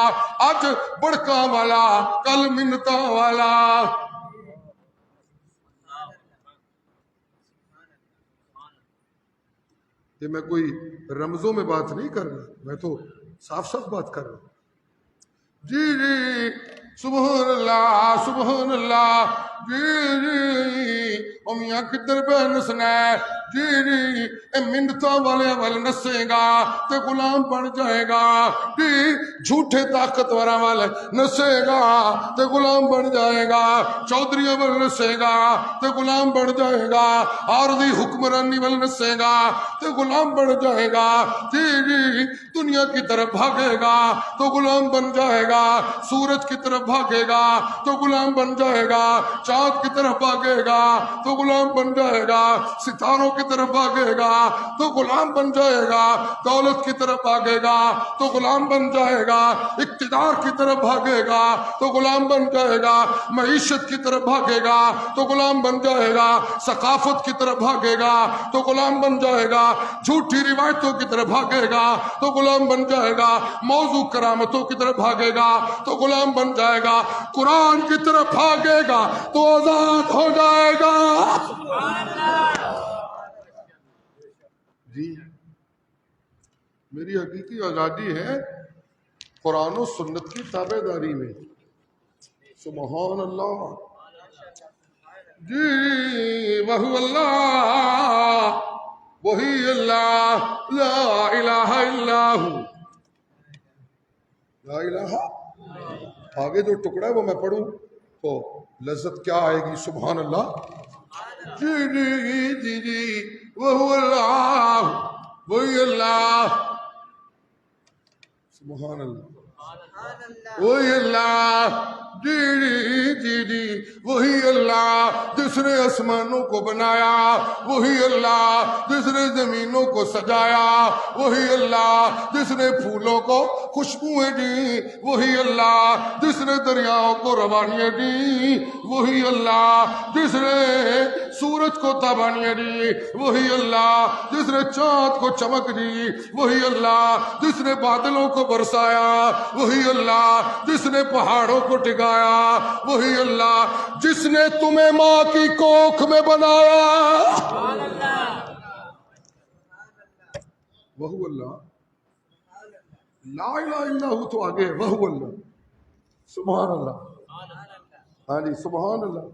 اج بڑکاں والا کل منتاں والا یہ میں کوئی رمزوں میں بات نہیں کر رہا میں تو صاف صاف بات کر رہا ہوں جی جی سبحان اللہ جی جی او میاں کدھر پہ نسنا ہے جی جی اے منتوں والے وال نسے گا تے غلام بن جائے گا جی جھوٹے طاقتوراں والے نسے گا تے غلام بن جائے گا چودھریوں وال نسے گا تے غلام بن جائے گا عارضی حکمرانی وال نسے گا تے غلام بن جائے گا جی جی دنیا کی طرف بھاگے گا تو غلام بن جائے گا سورج کی طرف بھاگے گا تو غلام بن جائے گا چاند کی طرف بھاگے گا تو غلام بن جائے گا، ستاروں کی طرف بھاگے گا تو غلام بن جائے گا، دولت کی طرف بھاگے گا تو غلام بن جائے گا، اقتدار کی طرف بھاگے گا تو غلام بن جائے گا، معیشت کی طرف بھاگے گا تو غلام بن جائے گا، ثقافت کی طرف بھاگے گا تو غلام بن جائے گا، جھوٹی روایتوں کی طرف بھاگے گا تو غلام بن جائے گا، موضوع کرامتوں کی طرف بھاگے گا تو غلام بن جائے گا، قرآن کی طرف بھاگے گا تو آزاد ہو جائے گا۔ جی میری حقیقی آزادی ہے قرآن و سنت کی تابع داری میں۔ سبحان اللہ۔ جی وہو اللہ، وہی اللہ، لا الہ الا ہو، لا الہ۔ آگے جو ٹکڑا ہے وہ میں پڑھوں تو لذت کیا آئے گی؟ سبحان اللہ۔ جی جی جی جی وہو اللہ، وہی اللہ، سبحان اللہ، وہی اللہ، جی جی جی جی وہی اللہ جس نے آسمانوں کو بنایا، وہی اللہ جس نے زمینوں کو سجایا، وہی اللہ جس نے پھولوں کو خوشبوئیں دی، وہی اللہ جس نے دریاؤں کو روانیاں دی، وہی اللہ جس نے سورج کو تابانیاں دی، وہی اللہ جس نے چاند کو چمک دی، وہی اللہ جس نے بادلوں کو برسایا، وہی اللہ جس نے پہاڑوں کو ٹکایا، وہی اللہ جس نے تمہیں ماں کی کوکھ میں بنایا، وہو اللہ، لا الہ الا ہو تو آگے وہو اللہ، سبحان اللہ، ہاں جی سبحان اللہ۔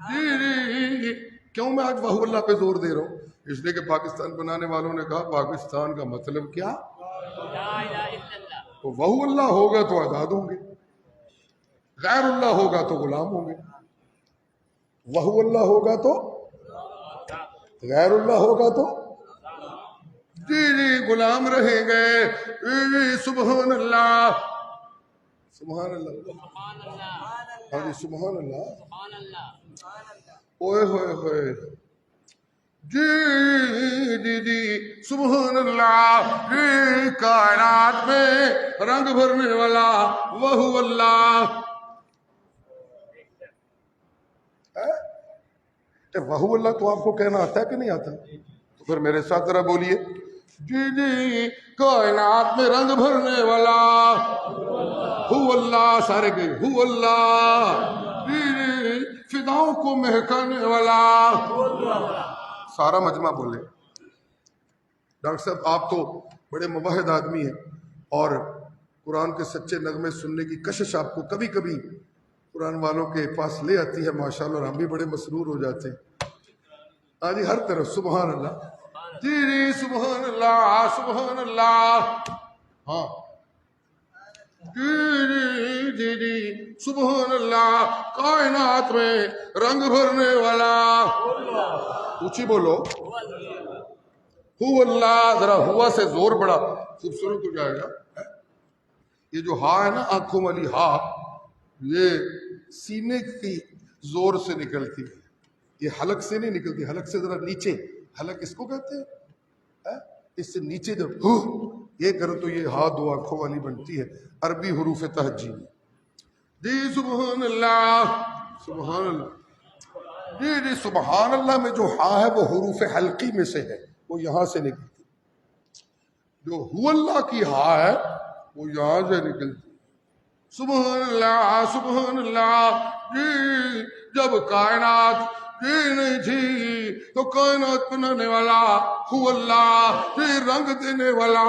جی کیوں میں آج وہو اللہ پہ زور دے رہا ہوں؟ اس لیے کہ پاکستان بنانے والوں نے کہا پاکستان کا مطلب کیا؟ تو وہو اللہ ہوگا تو آزاد ہوں گے، غیر اللہ ہوگا تو غلام ہوں گے، وہو اللہ ہوگا تو غیر اللہ ہوگا تو جی جی غلام رہیں گے۔ جی سبحان اللہ، سبحان اللہ، ہاں جی سبحان اللہ، اوئے ہوئے ہوئے، جی جی جی سبحان اللہ۔ جی کائنات میں رنگ بھرنے والا وہو اللہ، وہو اللہ تو آپ کو کہنا آتا ہے کہ نہیں آتا؟ تو پھر میرے ساتھ ذرا بولیے، جی جی کائنات میں رنگ بھرنے والا ہو اللہ، سارے گئے ہو اللہ، جی جی فداؤں کو مہکانے والا، سارا مجمع بولے۔ ڈاکٹر صاحب آپ تو بڑے موحد آدمی ہیں اور قرآن کے سچے نغمے سننے کی کشش آپ کو کبھی کبھی قرآن والوں کے پاس لے آتی ہے ماشاءاللہ، اور ہم بھی بڑے مسرور ہو جاتے ہیں۔ ہاں جی ہر طرف سبحان اللہ، جی جی سبحان اللہ، سبحان اللہ، ہاں جی جی جی جی سبحان اللہ۔ کائنات میں رنگ بھرنے والا، اونچی بولو، ہو اللہ، ذرا ہوا سے زور بڑا خوبصورت ہو جائے گا۔ یہ جو ہا ہے نا آنکھوں والی ہا، یہ سینے کی زور سے نکلتی ہے، یہ حلق سے نہیں نکلتی، حلق سے ذرا نیچے، حلق اس کو کہتے ہیں، اس سے نیچے جب یہ کرو تو یہ ہا دو آنکھوں والی بنتی ہے، عربی حروف تہجی میں۔ جی سبحان اللہ، سبحان اللہ، جی جی سبحان اللہ میں جو ہا ہے وہ حروف حلقی میں سے ہے، وہ یہاں سے نکلتی، جو ہو اللہ کی ہا ہے وہ یہاں سے نکلتی۔ سبحان اللہ، سبحان اللہ، جی جب کائنات یہ نہیں تھی تو کائنات بنانے والا ہو اللہ، یہ رنگ دینے والا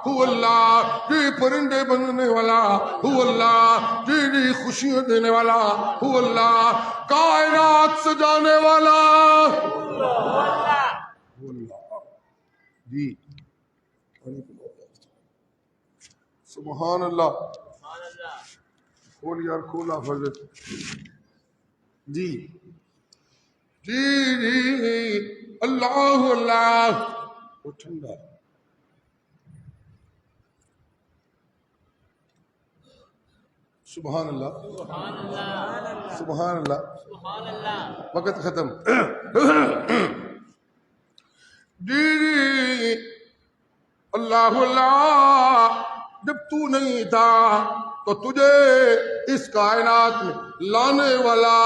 ہو اللہ، یہ پرندے بنانے والا ہو اللہ، جی جی خوشیاں دینے والا ہو اللہ، کائنات سجانے والا ہو اللہ۔ جی سبحان اللہ، کھول یار کھولا حضرت، جی جی جی اللہ اللہ، وہ ٹھنڈا سبحان اللہ سبحان اللہ. وقت ختم. جی اللہ اللہ، جب تو نہیں تھا تو تجھے اس کائنات میں لانے والا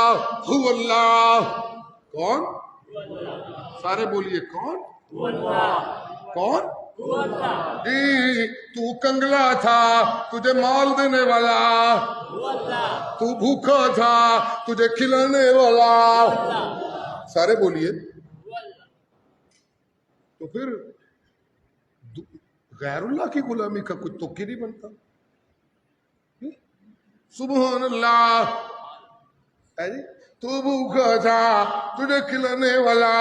ہو اللہ. کون؟ سارے بولیے کون؟ کون؟ جی تو کنگلا تھا تجھے مال دینے والا، تو بھوکا تھا تجھے کھلانے والا. سارے بولیے. تو پھر غیر اللہ کی غلامی کا کچھ تو نہیں بنتا. سبحان اللہ. تو بھوکا تھا تجھے کھلانے والا.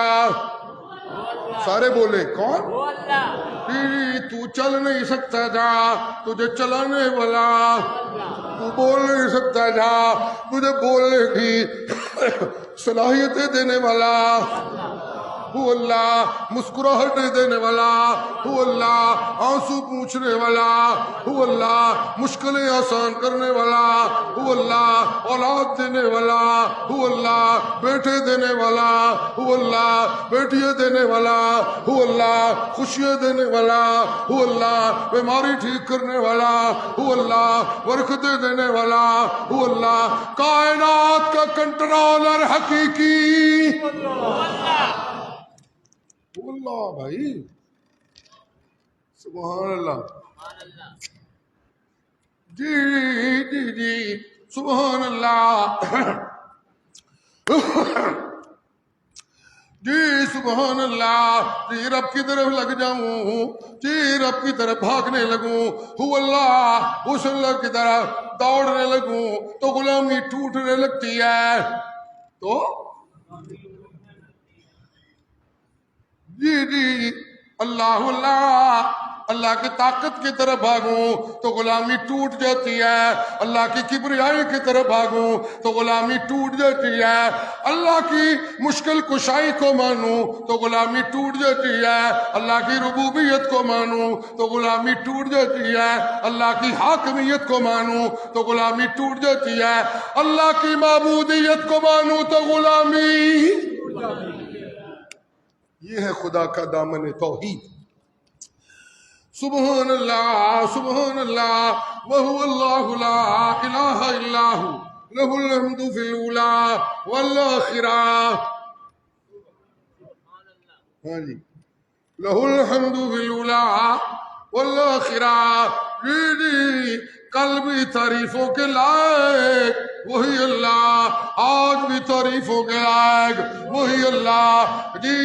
سارے بولے کون؟ تو چل نہیں سکتا تھا تجھے چلانے والا. تو بول نہیں سکتا تھا تجھے بولنے کی صلاحیتیں دینے والا ہو اللہ. مسکراہٹیں دینے والا ہو اللہ. آنسو پوچھنے والا ہو اللہ. مشکلیں آسان کرنے والا ہو اللہ. اولاد دینے والا ہو اللہ. بیٹے دینے والا ہو اللہ. بیٹیاں دینے والا ہو اللہ. خوشیاں دینے والا ہو اللہ. بیماری ٹھیک کرنے والا ہو اللہ. برکتیں دینے والا ہو اللہ. کائنات کا کنٹرولر حقیقی اللہ. بھائی سبحان اللہ. جی جی جی سبحان اللہ. جی سبحان اللہ. جی رب کی طرف لگ جاؤں، جی رب کی طرف بھاگنے لگوں، ہو اللہ اس اللہ کی طرف دوڑنے لگوں تو غلامی ٹوٹنے لگتی ہے. تو جی جی اللہ اللہ، اللہ کی طاقت کی طرف بھاگوں تو غلامی ٹوٹ جاتی ہے. اللہ کی کبریائی کی طرف بھاگوں تو غلامی ٹوٹ جاتی ہے. اللہ کی مشکل کشائی کو مانوں تو غلامی ٹوٹ جاتی ہے. اللہ کی ربوبیت کو مانوں تو غلامی ٹوٹ جاتی ہے. اللہ کی حاکمیت کو مانوں تو غلامی ٹوٹ جاتی ہے. اللہ کی معبودیت کو مانوں تو غلامی. یہ ہے خدا کا دامن توحید. سبحان اللہ سبحان اللہ. وہو اللہ لا الہ الا ہو لہ الحمد فی الاولی والآخرہ. ہاں جی لہ الحمد فی الاولی والآخرہ. جی کل بھی تعریفوں کے لائق وہی اللہ، آج بھی تعریفوں کے لائق وہی اللہ. جی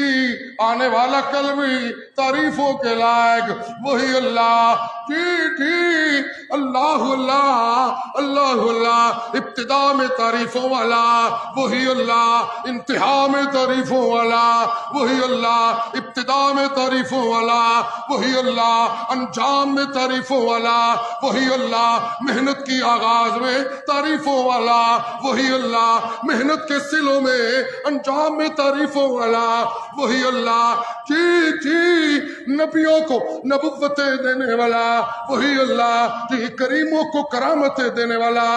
آنے والا کل بھی تعریفوں کے لائق وہی اللہ. جی جی اللہ اللہ اللہ اللہ. ابتدا میں تعریفوں والا وہی اللہ، انتہا میں تعریفوں والا وہی اللہ. ابتدا میں تعریفوں والا وہی اللہ، انجام میں تعریفوں والا وہی اللہ. محنت کی آغاز میں تعریفوں والا وہی اللہ، محنت کے سلوں میں انجام میں تعریفوں والا وہی اللہ. جی جی نبیوں کو نبوتیں دینے والا وہی اللہ. جی کریموں کو کرامتیں دینے والا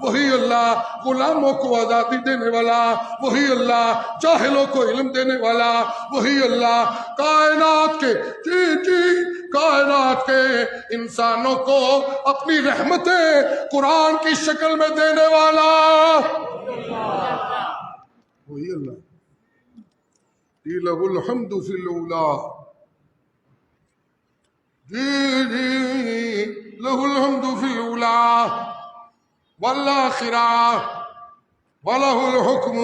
وہی اللہ. غلاموں کو آزادی دینے والا وہی اللہ. جاہلوں کو علم دینے والا وہی اللہ. کائنات کے جی جی کائنات کے انسانوں کو اپنی رحمتیں قرآن کی شکل میں دینے والا وہی اللہ. جی لہ الحمد فی الاولی. جی جی لہ الحمد فی الاولی والآخرہ وَلَهُ الْحُكْمُ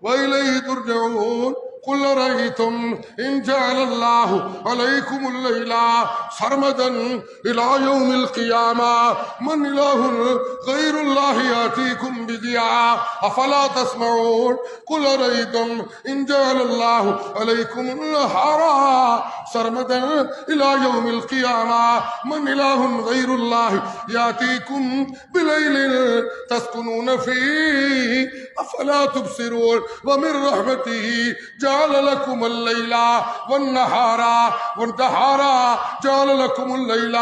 وَإِلَيْهِ تُرْجَعُونَ. قُلْ أَرَأَيْتُمْ إِنْ جَعَلَ اللَّهُ عَلَيْكُمُ اللَّيْلَ سَرْمَدًا إِلَى يَوْمِ الْقِيَامَةِ مَنْ إِلَٰهٌ غَيْرُ اللَّهِ يَأْتِيكُمْ بِضِيَاءٍ أَفَلَا تَسْمَعُونَ. قُلْ أَرَأَيْتُمْ إِنْ جَعَلَ اللَّهُ عَلَيْكُمُ النَّهَارَ سَرْمَدًا إِلَى يَوْمِ الْقِيَامَةِ مَنْ إِلَٰهٌ غَيْرُ اللَّهِ يَأْتِيكُمْ بِلَيْلٍ تَسْكُنُونَ فِيهِ أَفَلَا تُبْصِرُونَ. وَمِنْ رَحْمَتِهِ جعل لكم الليل والنهار جعل لكم الليل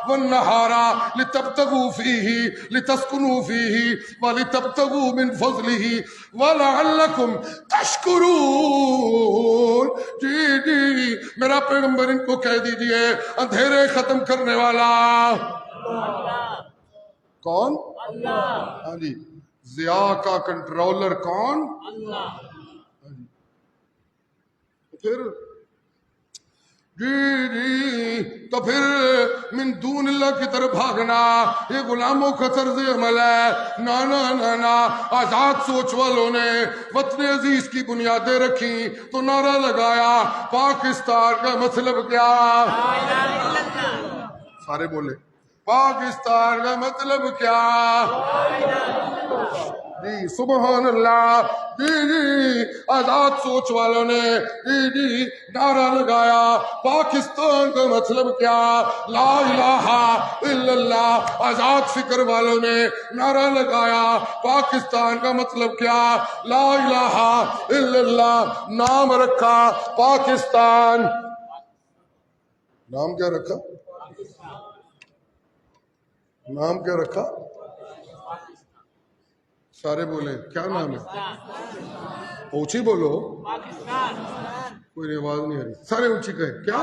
والنهار لتبتغوا فيه لتسكنوا فيه ولتبتغوا من فضله ولعلكم تشکرون. جی جی میرا پیغمبر ان کو کہہ دیجئے اندھیرے ختم کرنے والا کون؟ ہاں جی. ضیاء کا کنٹرولر کون؟ پھر جی جی تو پھر من دون اللہ کی طرف بھاگنا یہ غلاموں کا طرز عمل ہے. نانا نانا آزاد سوچ والوں نے وطن عزیز کی بنیادیں رکھی تو نعرہ لگایا پاکستان کا مطلب کیا؟ سارے بولے پاکستان کا مطلب کیا؟ جی سبحان اللہ. جی جی آزاد سوچ والوں نے جی جی نعرہ لگایا پاکستان کا مطلب کیا؟ لا الہ الا اللہ. آزاد فکر والوں نے نعرہ لگایا پاکستان کا مطلب کیا؟ لا الہ الا اللہ. نام رکھا پاکستان. نام کیا رکھا؟ نام کیا رکھا؟ سارے بولیں کیا نام ہے؟ اونچی بولو. کوئی آواز نہیں آ رہی. سارے اونچی کہیں کیا؟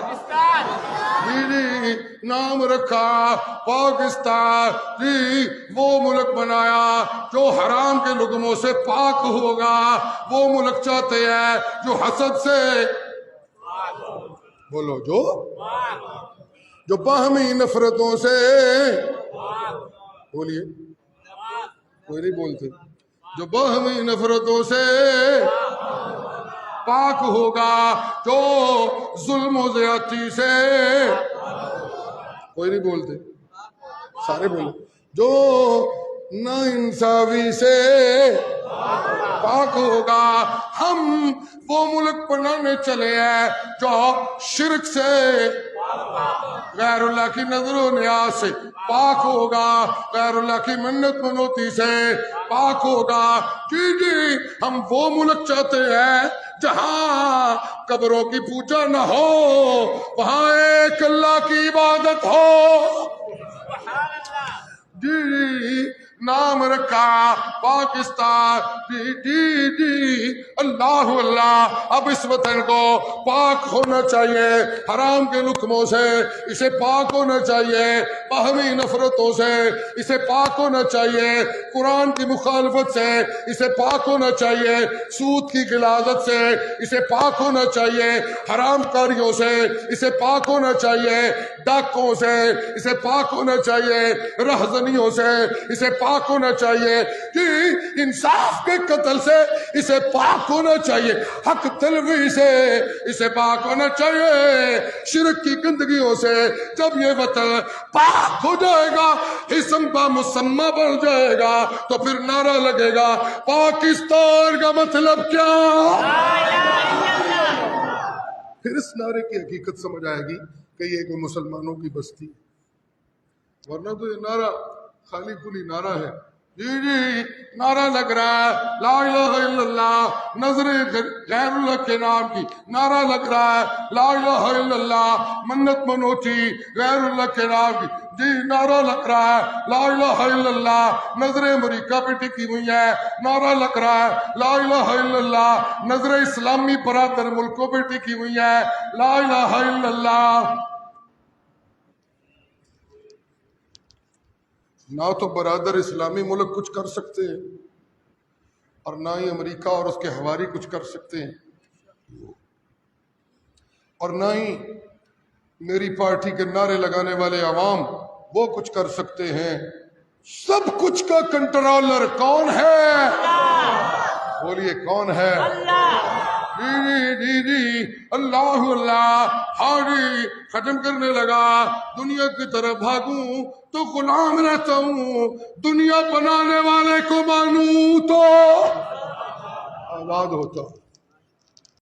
جی جی نام رکھا پاکستان. جی وہ ملک بنایا جو حرام کے لقموں سے پاک ہوگا. وہ ملک چاہتے ہیں جو حسد سے بولو جو باہمی نفرتوں سے بولیے کوئی نہیں بولتے جو باہمی نفرتوں سے پاک ہوگا. جو ظلم و زیادتی سے کوئی نہیں بولتے سارے بولے جو ناانصافی سے پاک ہوگا. ہم وہ ملک بنانے چلے ہیں جو شرک سے غیر اللہ کی نظر و نیاز سے پاک ہوگا. غیر اللہ کی منت منوتی سے پاک ہوگا. جی جی ہم وہ ملک چاہتے ہیں جہاں قبروں کی پوجا نہ ہو وہاں ایک اللہ کی عبادت ہو. جی نام رکھا پاکستان. جی جی جی اللہ اللہ. اب اس وطن کو پاک ہونا چاہیے حرام کے لقموں سے. اسے پاک ہونا چاہیے باہمی نفرتوں سے. اسے پاک ہونا چاہیے قرآن کی مخالفت سے. اسے پاک ہونا چاہیے سود کی غلاظت سے. اسے پاک ہونا چاہیے حرام کاریوں سے. اسے پاک ہونا چاہیے ڈاکوں سے. اسے پاک ہونا چاہیے رہزنیوں سے. اسے پاک ہونا چاہیے کہ انصاف کے قتل سے. اسے پاک ہونا چاہیے حق طلبی سے. اسے پاک ہونا چاہیے شرک کی گندگیوں سے. جب یہ وطن پاک ہو جائے گا اسم با مسمہ بن جائے گا تو پھر نعرہ لگے گا پاکستان کا مطلب کیا؟ پھر اس نعرے کی حقیقت سمجھ آئے گی کہ یہ کوئی مسلمانوں کی بستی ہے. ورنہ تو یہ نعرہ خالی پلی نعرہ ہے. جی جی نعرہ لگ رہا ہے لا الہ الا اللہ نظر غیر اللہ کے نام کی. نعرہ لگ رہا ہے لا الہ الا اللہ منت منوتی غیر اللہ کے نام کی. جی نعرہ لگ رہا ہے لا الہ الا اللہ نظر امریکہ پہ ٹکی ہوئی ہے. نعرہ لگ رہا ہے لا الہ الا اللہ نظر اسلامی برادر ملکوں پہ ٹکی ہوئی ہے. لا الہ الا اللہ. نہ تو برادر اسلامی ملک کچھ کر سکتے ہیں اور نہ ہی امریکہ اور اس کے حواری کچھ کر سکتے ہیں اور نہ ہی میری پارٹی کے نعرے لگانے والے عوام وہ کچھ کر سکتے ہیں. سب کچھ کا کنٹرولر کون ہے؟ بولیے کون ہے؟ جی جی جی جی اللہ اللہ. ہاں جی ختم کرنے لگا دنیا کی طرف بھاگوں تو غلام رہتا ہوں. دنیا بنانے والے کو مانوں تو آزاد ہوتا ہوں.